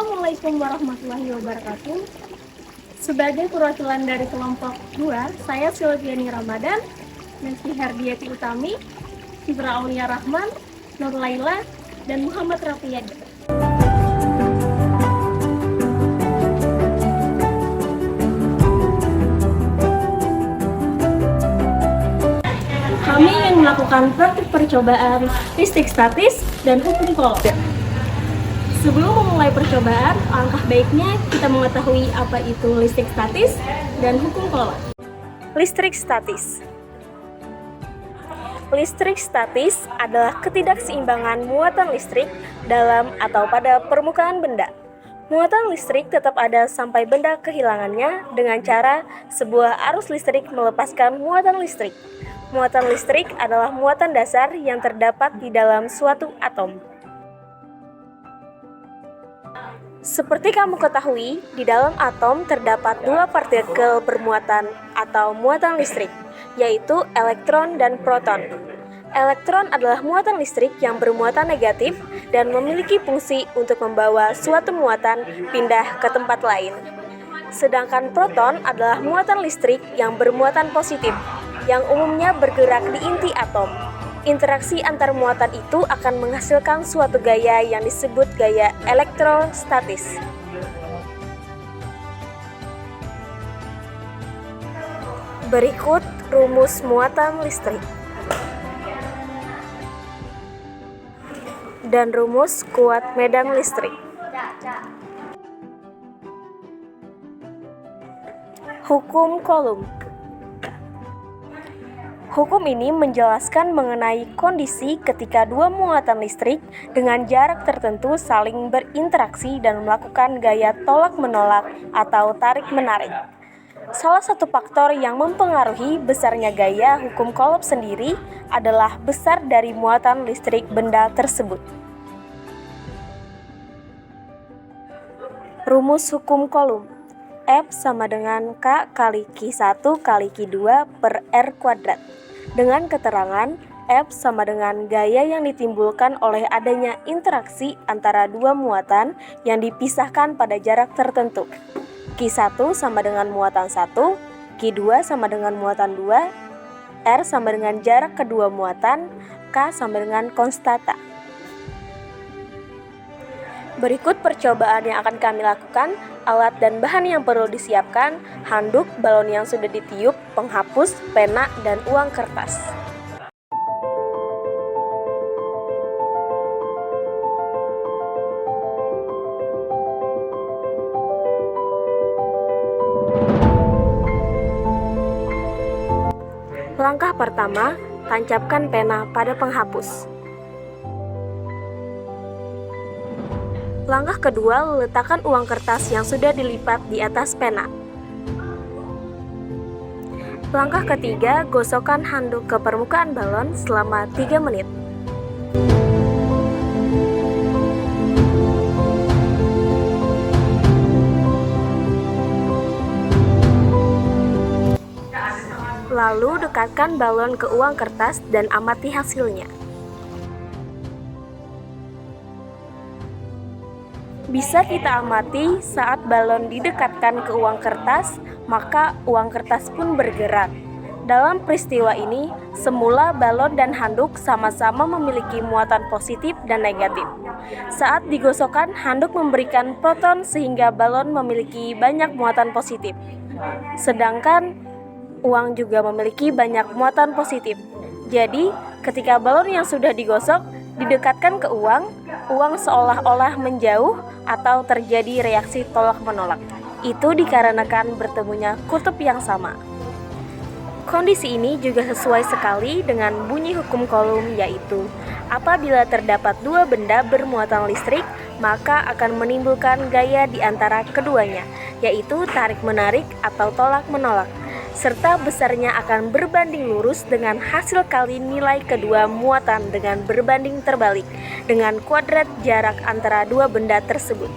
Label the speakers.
Speaker 1: Assalamualaikum warahmatullahi wabarakatuh. Sebagai perwakilan dari kelompok 2, saya Silviani Ramadan, Mesty Herdiati Utami, Fibra Aulia Rahman, Nur Laila, dan Muhammad Rafiyadi. Kami ingin melakukan praktik percobaan listrik statis dan hukum Coulomb. Sebelum memulai percobaan, alangkah baiknya kita mengetahui apa itu listrik statis dan hukum Coulomb.
Speaker 2: Listrik statis. Listrik statis adalah ketidakseimbangan muatan listrik dalam atau pada permukaan benda. Muatan listrik tetap ada sampai benda kehilangannya dengan cara sebuah arus listrik melepaskan muatan listrik. Muatan listrik adalah muatan dasar yang terdapat di dalam suatu atom. Seperti kamu ketahui, di dalam atom terdapat dua partikel bermuatan atau muatan listrik, yaitu elektron dan proton. Elektron adalah muatan listrik yang bermuatan negatif dan memiliki fungsi untuk membawa suatu muatan pindah ke tempat lain. Sedangkan proton adalah muatan listrik yang bermuatan positif, yang umumnya bergerak di inti atom. Interaksi antar muatan itu akan menghasilkan suatu gaya yang disebut gaya elektrostatis. Berikut rumus muatan listrik dan rumus kuat medan listrik. Hukum Coulomb. Hukum ini menjelaskan mengenai kondisi ketika dua muatan listrik dengan jarak tertentu saling berinteraksi dan melakukan gaya tolak-menolak atau tarik-menarik. Salah satu faktor yang mempengaruhi besarnya gaya hukum Coulomb sendiri adalah besar dari muatan listrik benda tersebut. Rumus hukum Coulomb. F sama dengan K kali Q1 kali Q2 per R kuadrat. Dengan keterangan, F sama dengan gaya yang ditimbulkan oleh adanya interaksi antara dua muatan yang dipisahkan pada jarak tertentu. Q1 sama dengan muatan 1, Q2 sama dengan muatan 2, R sama dengan jarak kedua muatan, K sama dengan konstanta. Berikut percobaan yang akan kami lakukan. Alat dan bahan yang perlu disiapkan: handuk, balon yang sudah ditiup, penghapus, pena, dan uang kertas. Langkah pertama, tancapkan pena pada penghapus. Langkah kedua, letakkan uang kertas yang sudah dilipat di atas pena. Langkah ketiga, gosokkan handuk ke permukaan balon selama 3 menit. Lalu dekatkan balon ke uang kertas dan amati hasilnya. Bisa kita amati saat balon didekatkan ke uang kertas, maka uang kertas pun bergerak. Dalam peristiwa ini, semula balon dan handuk sama-sama memiliki muatan positif dan negatif. Saat digosokkan, handuk memberikan proton sehingga balon memiliki banyak muatan positif. Sedangkan uang juga memiliki banyak muatan positif. Jadi, ketika balon yang sudah digosok didekatkan ke uang seolah-olah menjauh atau terjadi reaksi tolak-menolak. Itu dikarenakan bertemunya kutub yang sama. Kondisi ini juga sesuai sekali dengan bunyi hukum Coulomb, yaitu apabila terdapat dua benda bermuatan listrik, maka akan menimbulkan gaya di antara keduanya, yaitu tarik-menarik atau tolak-menolak, serta besarnya akan berbanding lurus dengan hasil kali nilai kedua muatan dengan berbanding terbalik dengan kuadrat jarak antara dua benda tersebut.